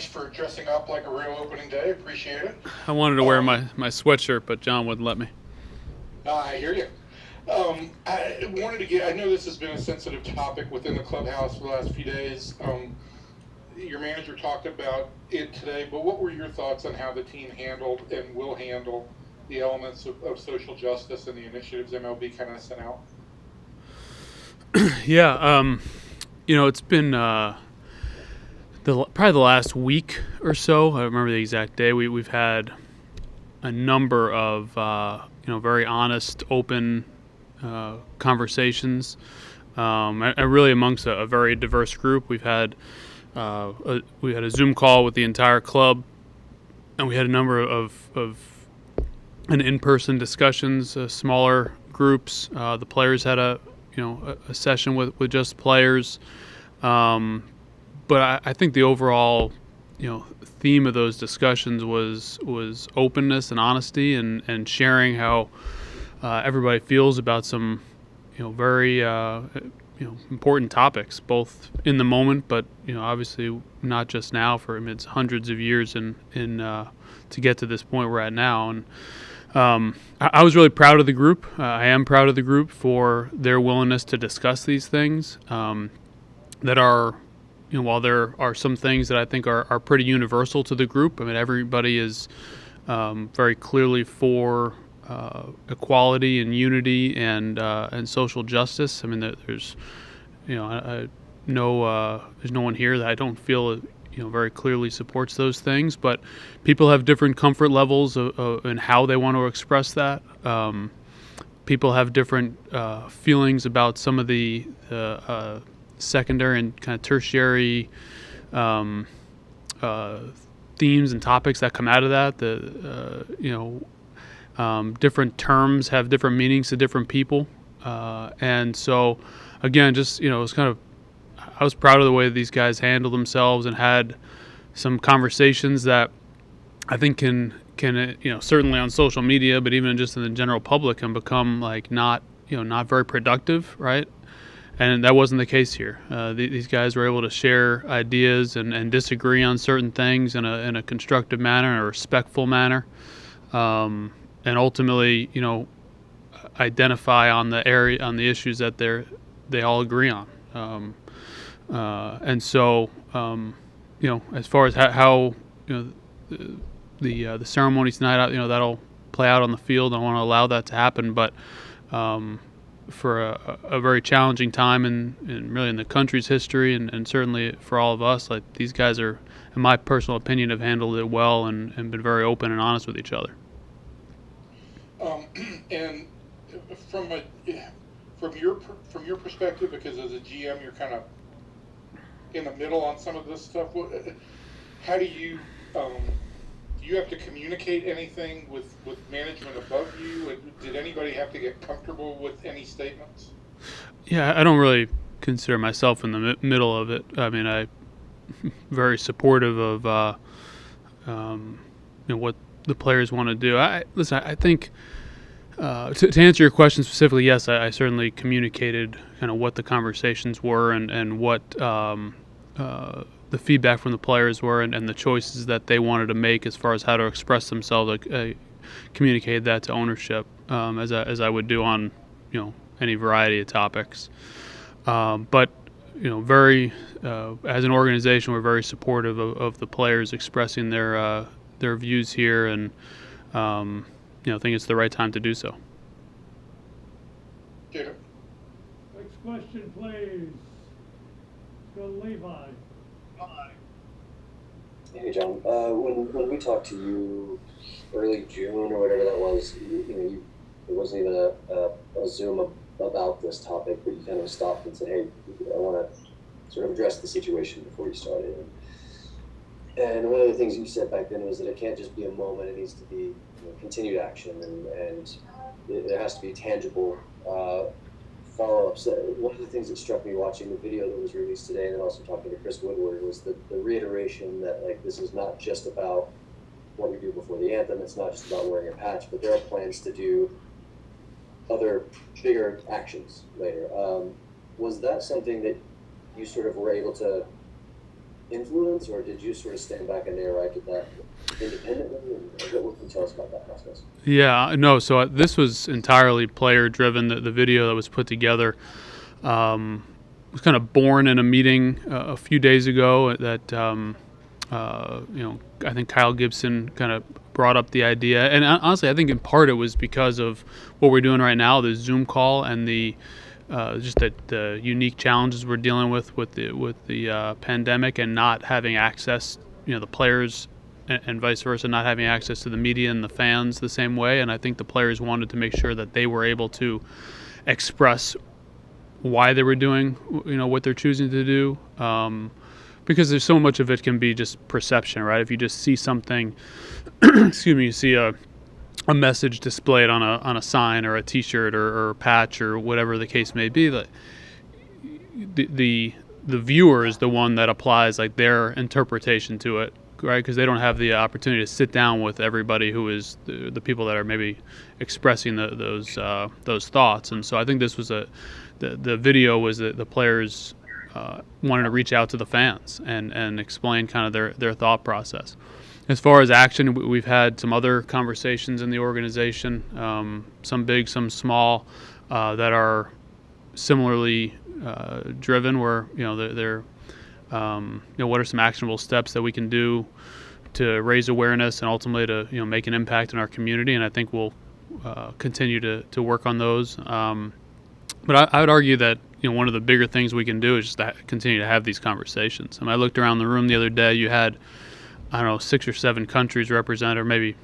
thanks for dressing up like a real opening day. Appreciate it. I wanted to wear my sweatshirt, but John wouldn't let me. I hear you. I wanted to get. I know this has been a sensitive topic within the clubhouse for the last few days. Your manager talked about it today, but what were your thoughts on how the team handled and will handle the elements of social justice and the initiatives MLB kind of sent out? Yeah, it's been probably the last week or so. I remember the exact day. We've had a number of very honest, open conversations, and really amongst a very diverse group. We had a Zoom call with the entire club, and we had a number of in-person discussions, smaller groups. The players had a session with just players. But I think the overall, theme of those discussions was openness and honesty and sharing how everybody feels about some, very important topics, both in the moment, but obviously not just now. It's hundreds of years in to get to this point we're at now. And I was really proud of the group. I am proud of the group for their willingness to discuss these things that are. While there are some things that I think are pretty universal to the group, I mean, everybody is very clearly for equality and unity and social justice. I mean, there's there's no one here that I don't feel very clearly supports those things. But people have different comfort levels in how they want to express that. People have different feelings about some of the secondary and kind of tertiary themes and topics that come out of that. Different terms have different meanings to different people, and so again, just it was kind of, I was proud of the way that these guys handled themselves and had some conversations that I think can certainly on social media, but even just in the general public, can become like not very productive, right? And that wasn't the case here. These guys were able to share ideas and disagree on certain things in a constructive manner, a respectful manner, and ultimately, identify on the issues that they all agree on. And so, as far as how the ceremony tonight, that'll play out on the field. I want to allow that to happen, but. For a very challenging time in really in the country's history, and certainly for all of us, like these guys are, in my personal opinion, have handled it well and been very open and honest with each other. And from from your perspective, because as a GM, you're kind of in the middle on some of this stuff. How do you have to communicate anything with management above you? Did anybody have to get comfortable with any statements? Yeah, I don't really consider myself in the middle of it. I mean, I'm very supportive of what the players want to do. I think to answer your question specifically, yes, I certainly communicated kind of what the conversations were and what the feedback from the players were and the choices that they wanted to make as far as how to express themselves. I communicated that to ownership as I would do on any variety of topics. But very as an organization, we're very supportive of the players expressing their views here, and think it's the right time to do so. Next question, please. Go Levi. Hey, John. When we talked to you early June or whatever that was, it wasn't even a Zoom about this topic, but you kind of stopped and said, "Hey, I want to sort of address the situation before you started." And one of the things you said back then was that it can't just be a moment; it needs to be continued action, and there has to be tangible follow-ups. One of the things that struck me watching the video that was released today, and then also talking to Chris Woodward, was the reiteration that this is not just about what we do before the anthem. It's not just about wearing a patch, but there are plans to do other bigger actions later. Was that something that you sort of were able to influence, or did you sort of stand back and they arrived at that independently? And what can you tell us about that process? Yeah, no. So this was entirely player-driven. The video that was put together was kind of born in a meeting a few days ago that I think Kyle Gibson kind of brought up the idea, and honestly, I think in part it was because of what we're doing right now, the Zoom call, and the just the unique challenges we're dealing with the pandemic, and not having access, the players and vice versa, not having access to the media and the fans the same way. And I think the players wanted to make sure that they were able to express why they were doing, what they're choosing to do, because there's so much of it can be just perception, right? If you just see something, you see a message displayed on a sign or a T-shirt or a patch or whatever the case may be, that the viewer is the one that applies like their interpretation to it, right? Because they don't have the opportunity to sit down with everybody who is the people that are maybe expressing those thoughts. And so I think this was the video was that the players wanted to reach out to the fans and explain kind of their thought process. As far as action, we've had some other conversations in the organization, some big, some small, that are similarly driven, where they're what are some actionable steps that we can do to raise awareness and ultimately to make an impact in our community. And I think we'll continue to work on those. But I would argue that one of the bigger things we can do is just to continue to have these conversations. I looked around the room the other day. You had 6 or 7 countries represented, or maybe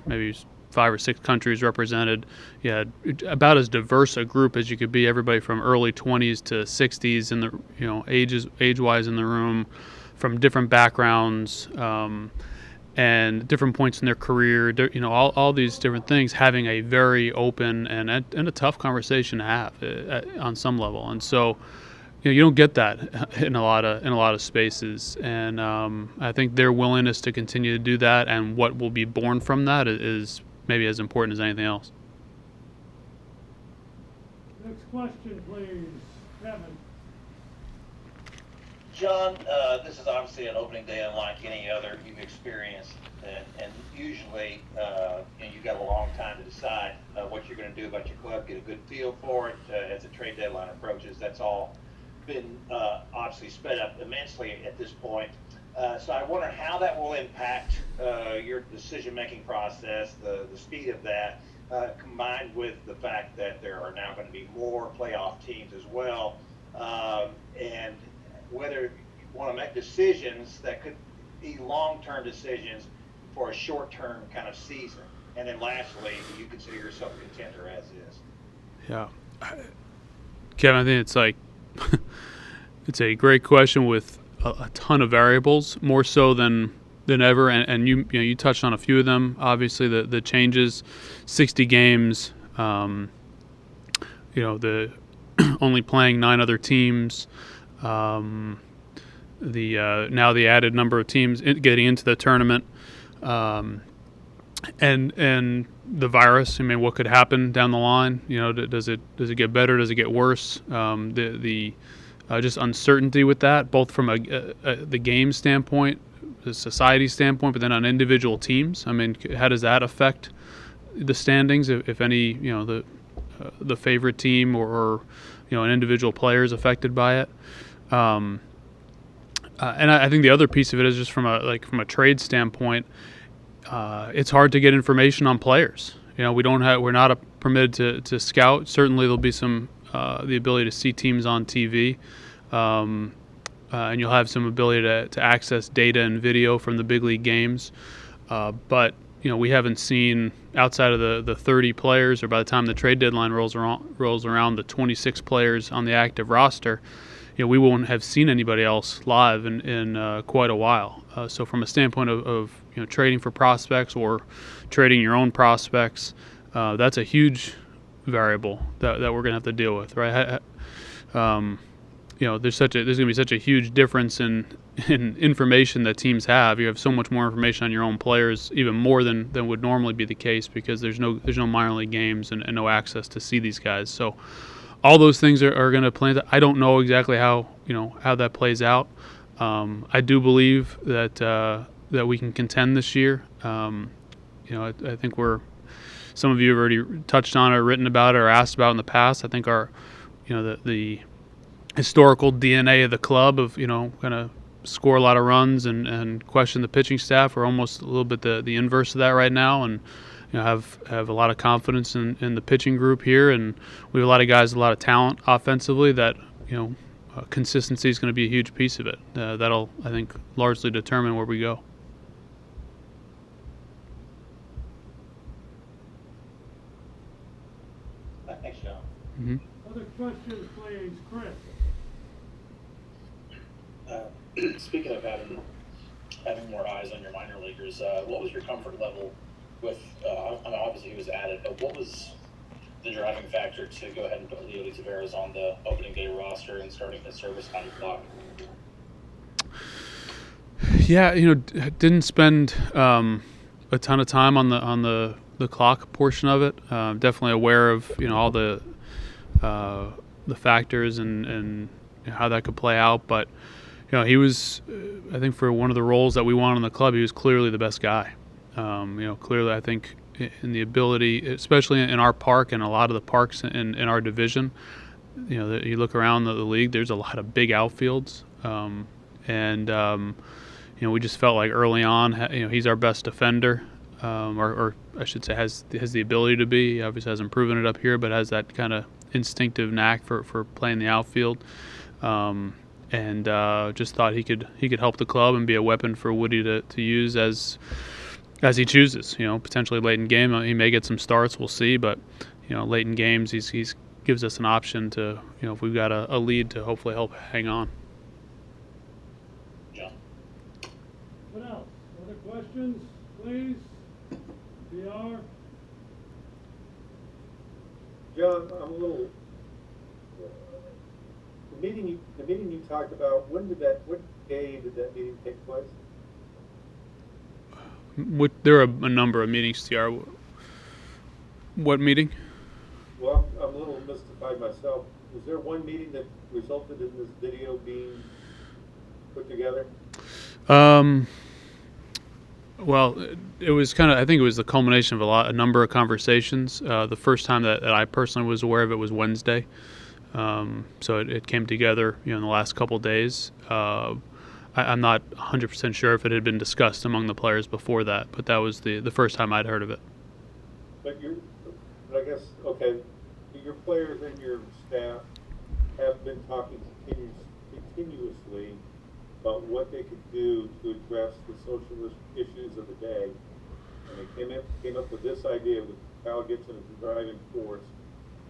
5 or 6 countries represented. You had about as diverse a group as you could be. Everybody from early 20s to 60s in the age-wise in the room, from different backgrounds and different points in their career. All these different things, having a very open and a tough conversation to have on some level. And so you don't get that in a lot of spaces, and I think their willingness to continue to do that and what will be born from that is maybe as important as anything else. Next question, please. Kevin. John, this is obviously an opening day unlike any other you've experienced, and usually you've got a long time to decide what you're going to do about your club, get a good feel for it as the trade deadline approaches. That's all been obviously sped up immensely at this point. So I wonder how that will impact your decision-making process, the speed of that, combined with the fact that there are now going to be more playoff teams as well, and whether you want to make decisions that could be long-term decisions for a short-term kind of season. And then lastly, do you consider yourself a contender as is? Yeah. Kevin, I think it's like it's a great question with a ton of variables, more so than ever. And you touched on a few of them. Obviously, the changes, 60 games, the only playing 9 other teams, now the added number of teams getting into the tournament, and the virus. What could happen down the line? Does it get better? Does it get worse? The just uncertainty with that, both from the game standpoint, the society standpoint, but then on individual teams. How does that affect the standings, if any? The favorite team or an individual player is affected by it. And I think the other piece of it is just from a trade standpoint. It's hard to get information on players. We're not permitted to scout. Certainly, there'll be some the ability to see teams on TV, and you'll have some ability to access data and video from the big league games. But we haven't seen, outside of the 30 players, or by the time the trade deadline rolls around, the 26 players on the active roster. We won't have seen anybody else live in quite a while. So from a standpoint of trading for prospects or trading your own prospects, that's a huge variable that we're going to have to deal with, right? There's going to be such a huge difference in information that teams have. You have so much more information on your own players, even more than would normally be the case, because there's no minor league games and no access to see these guys. So all those things are going to play. I don't know exactly how that plays out. I do believe that we can contend this year. I think some of you have already touched on it, or written about it, or asked about it in the past. I think the historical DNA of the club of, going to score a lot of runs and question the pitching staff. We're almost a little bit the inverse of that right now, and have a lot of confidence in the pitching group here, and we have a lot of guys, a lot of talent offensively that consistency is going to be a huge piece of it. That'll, I think, largely determine where we go. Thanks, John. Mm-hmm. Other questions, please, Chris? Speaking of having more eyes on your minor leaguers, what was your comfort level with? I mean, obviously he was added, but what was the driving factor to go ahead and put Leo Taveras on the opening day roster and starting his service time clock? Yeah, didn't spend a ton of time on the clock portion of it. Definitely aware of all the factors and how that could play out, but he was, I think, for one of the roles that we want in the club, he was clearly the best guy. Clearly, I think, in the ability, especially in our park and a lot of the parks in our division, you look around the league, there's a lot of big outfields. We just felt like early on, he's our best defender, or I should say has the ability to be. He obviously hasn't proven it up here, but has that kind of instinctive knack for playing the outfield. Just thought he could help the club and be a weapon for Woody to use as he chooses. Potentially late in game, he may get some starts. We'll see, but late in games, he's gives us an option to, if we've got a lead, to hopefully help hang on. John. What else? Other questions, please? PR? John, I'm a little. The meeting you talked about. What day did that meeting take place? There are a number of meetings, TR. What meeting? Well, I'm a little mystified myself. Was there one meeting that resulted in this video being put together? Well, it was kind of, I think it was the culmination of a number of conversations. The first time that I personally was aware of it was Wednesday. So it came together, in the last couple days. I'm not 100% sure if it had been discussed among the players before that, but that was the first time I'd heard of it. But I guess, okay, your players and your staff have been talking continuously about what they could do to address the social issues of the day. And they came up with this idea with Kyle Gibson as the driving force,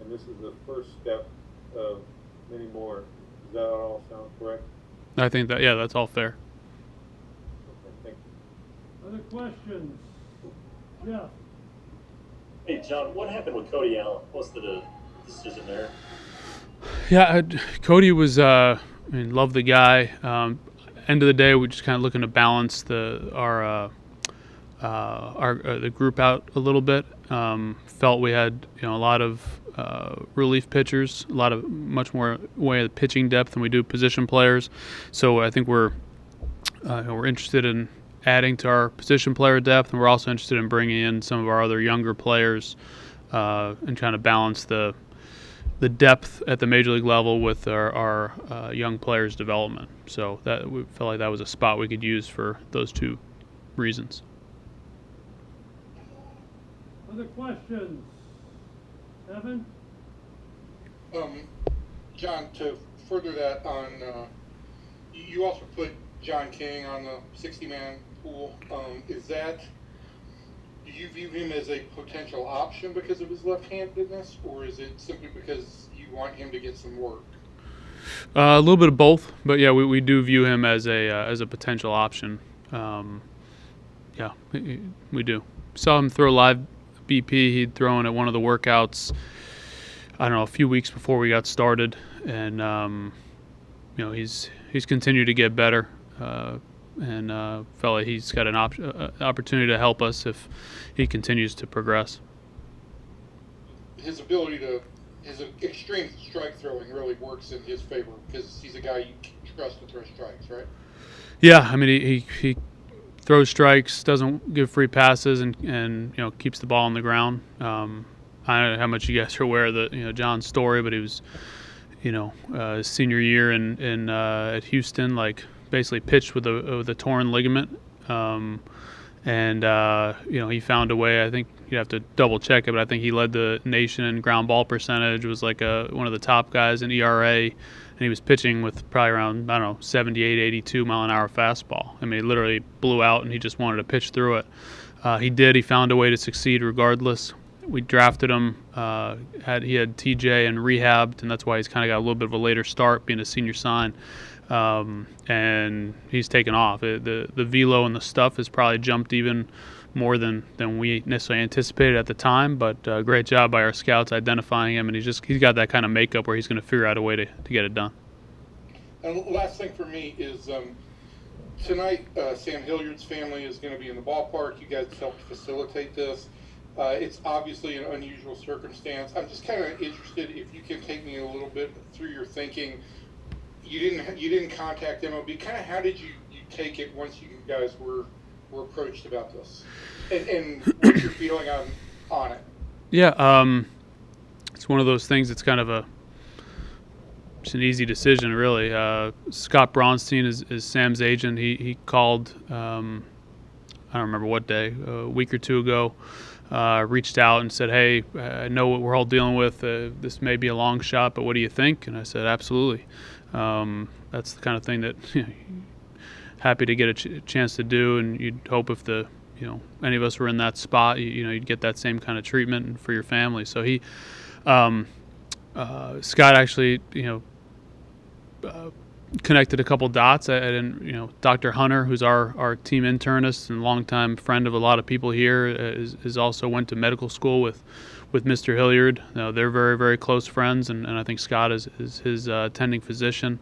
and this is the first step of many more. Does that all sound correct? I think that, yeah, that's all fair. Okay, thank you. Other questions? Jeff? Hey, John, what happened with Cody Allen? What's the decision there? Yeah, Cody was, love the guy. End of the day, we're just kind of looking to balance the group out a little bit. Felt we had a lot of relief pitchers, much more way of pitching depth than we do position players. So I think we're interested in adding to our position player depth, and we're also interested in bringing in some of our other younger players and trying to balance the depth at the major league level with our young players' development. So that we felt like that was a spot we could use for those two reasons. Other questions? Evan? John, to further that on, you also put John King on the 60-man pool. Do you view him as a potential option because of his left-handedness, or is it simply because you want him to get some work? A little bit of both, but yeah, we do view him as a potential option. Yeah, we do. Saw him throw live BP. He'd thrown at one of the workouts, I don't know, a few weeks before we got started, and he's continued to get better, and felt like he's got an opportunity to help us if he continues to progress. His extreme strike throwing really works in his favor because he's a guy you can trust to throw strikes, right? Yeah, I mean he throws strikes, doesn't give free passes, and keeps the ball on the ground. I don't know how much you guys are aware of John's story, but he was his senior year in at Houston, like basically pitched with a torn ligament. He found a way. I think you'd have to double check it, but I think he led the nation in ground ball percentage, was like one of the top guys in ERA, and he was pitching with probably around, I don't know, 78, 82 mile an hour fastball. I mean, he literally blew out, and he just wanted to pitch through it. He found a way to succeed regardless. We drafted him. He had TJ and rehabbed, and that's why he's kind of got a little bit of a later start, being a senior sign. And he's taken off. The velo and the stuff has probably jumped even more than we necessarily anticipated at the time. But great job by our scouts identifying him, and he's got that kind of makeup where he's going to figure out a way to get it done. And last thing for me is tonight, Sam Hilliard's family is going to be in the ballpark. You guys helped facilitate this. It's obviously an unusual circumstance. I'm just kind of interested if you can take me a little bit through your thinking. You didn't contact MLB. Kind of how did you take it once you guys were approached about this, and what's your feeling on it? Yeah, it's one of those things. It's kind of it's an easy decision, really. Scott Bronstein is Sam's agent. He called. I don't remember what day, a week or two ago. Reached out and said, "Hey, I know what we're all dealing with. This may be a long shot, but what do you think?" And I said, "Absolutely." That's the kind of thing that happy to get a chance to do, and you'd hope if any of us were in that spot, you'd get that same kind of treatment for your family. So he, Scott actually, connected a couple dots. I didn't, Dr. Hunter, who's our team internist and longtime friend of a lot of people here, is also went to medical school with Mr. Hilliard. They're very, very close friends, and I think Scott is his attending physician.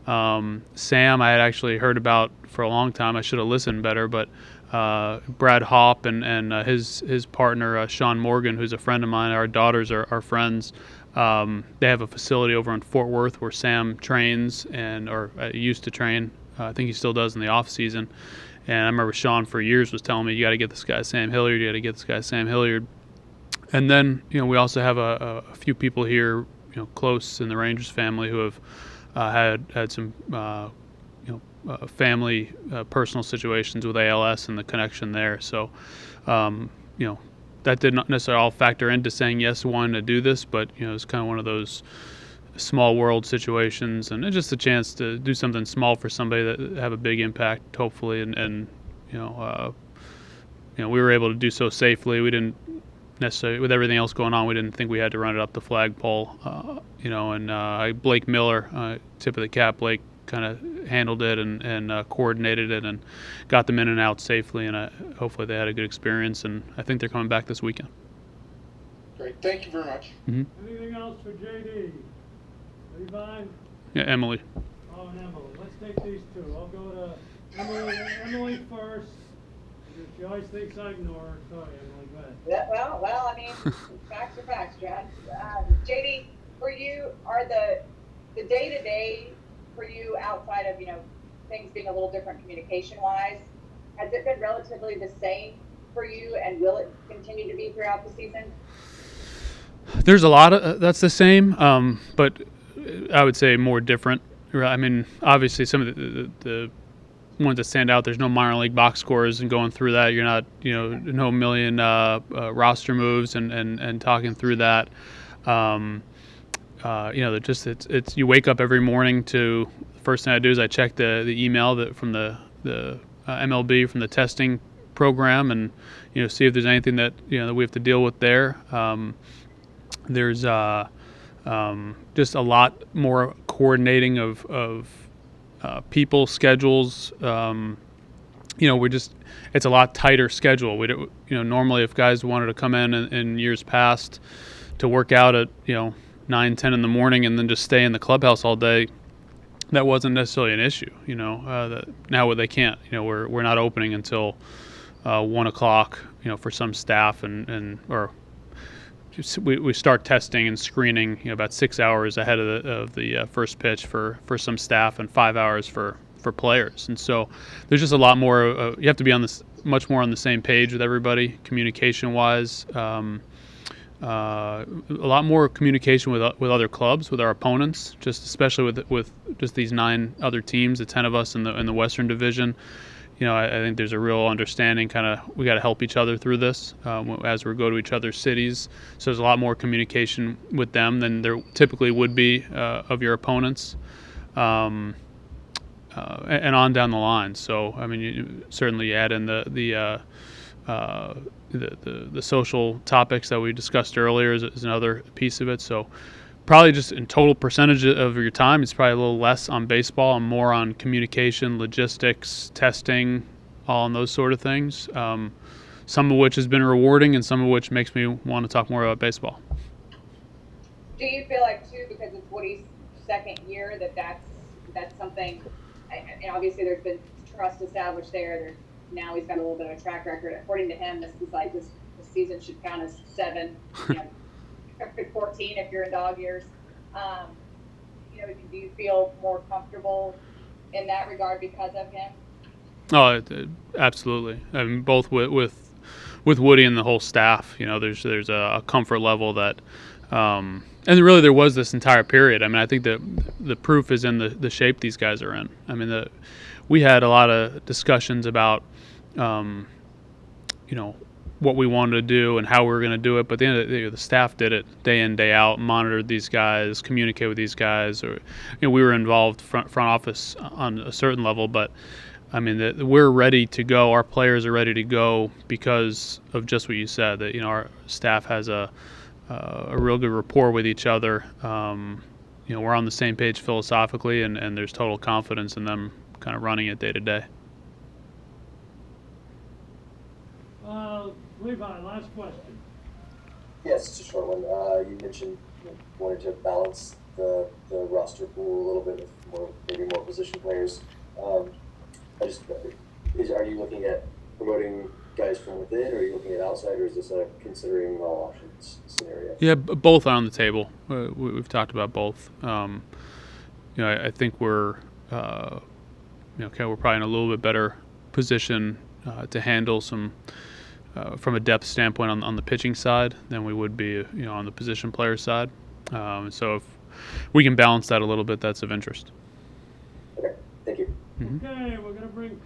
Sam, I had actually heard about for a long time. I should have listened better, but Brad Hopp and his partner, Sean Morgan, who's a friend of mine, our daughters are friends. They have a facility over in Fort Worth where Sam trains or used to train. I think he still does in the off season. And I remember Sean for years was telling me, "You got to get this guy Sam Hilliard. You got to get this guy Sam Hilliard." And then we also have a few people here, close in the Rangers family who have had some family personal situations with ALS and the connection there. So that did not necessarily all factor into saying yes, wanting to do this, but it's kind of one of those small world situations, and it's just a chance to do something small for somebody that have a big impact, hopefully. And we were able to do so safely. We didn't necessarily, with everything else going on, we didn't think we had to run it up the flagpole. And Blake Miller, tip of the cap, Blake kind of handled it and coordinated it and got them in and out safely, and hopefully they had a good experience, and I think they're coming back this weekend. Great, thank you very much. Mm-hmm. Anything else for JD? Levi? Yeah, Emily. Oh, and Emily. Let's take these two. I'll go to Emily first. She always thinks I ignore her. Sorry, Emily, go ahead. Yeah, well, I mean, facts are facts, John. JD, for you, are the day-to-day for you outside of, things being a little different communication-wise, has it been relatively the same for you, and will it continue to be throughout the season? There's a lot of that's the same, but I would say more different. I mean, obviously some of the ones that stand out, there's no minor league box scores and going through that. You're not, no million roster moves and talking through that. It's you wake up every morning to the first thing I do is I check the email from the MLB from the testing program and see if there's anything that that we have to deal with there. There's just a lot more coordinating of people schedules. It's a lot tighter schedule. We don't, normally if guys wanted to come in years past to work out at 9, 10 in the morning and then just stay in the clubhouse all day, that wasn't necessarily an issue. Now they can't. We're not opening until 1 o'clock. For some staff we start testing and screening about 6 hours ahead of the first pitch for some staff and 5 hours for for players. And so there's just a lot more. You have to be on this much more on the same page with everybody, communication wise. A lot more communication with other clubs, with our opponents, just especially with just these 9 other teams, the 10 of us in the Western Division. You know, I think there's a real understanding. Kind of, we got to help each other through this as we go to each other's cities. So there's a lot more communication with them than there typically would be of your opponents, and on down the line. So I mean, you certainly add in the social topics that we discussed earlier is another piece of it. So probably just in total percentage of your time, it's probably a little less on baseball and more on communication, logistics, testing, all on those sort of things. Some of which has been rewarding and some of which makes me want to talk more about baseball. Do you feel like too, because it's Woody's second year, that's something, and obviously there's been trust established there. Now he's got a little bit of a track record. According to him, this season should count as 7, 14 if you're in dog years. Do you feel more comfortable in that regard because of him? Oh, absolutely. I mean, both with Woody and the whole staff. You know, there's a comfort level that, and really there was this entire period. I mean, I think that the proof is in the shape these guys are in. I mean, we had a lot of discussions about, what we wanted to do and how we were going to do it. But at the end of the day, the staff did it day in, day out, monitored these guys, communicated with these guys. Or, we were involved front office on a certain level. But, I mean, we're ready to go. Our players are ready to go because of just what you said, that, our staff has a real good rapport with each other. We're on the same page philosophically, and there's total confidence in them kind of running it day to day. Levi, last question. Yes, it's a short one. You mentioned wanting to balance the roster pool a little bit with maybe more position players. Are you looking at promoting guys from within, or are you looking at outside, or is this a considering all options scenario? Yeah, both are on the table. We've talked about both. I think we're we're probably in a little bit better position to handle some. From a depth standpoint on the pitching side than we would be, on the position player side. So if we can balance that a little bit, that's of interest. Okay, thank you. Okay, we're going to bring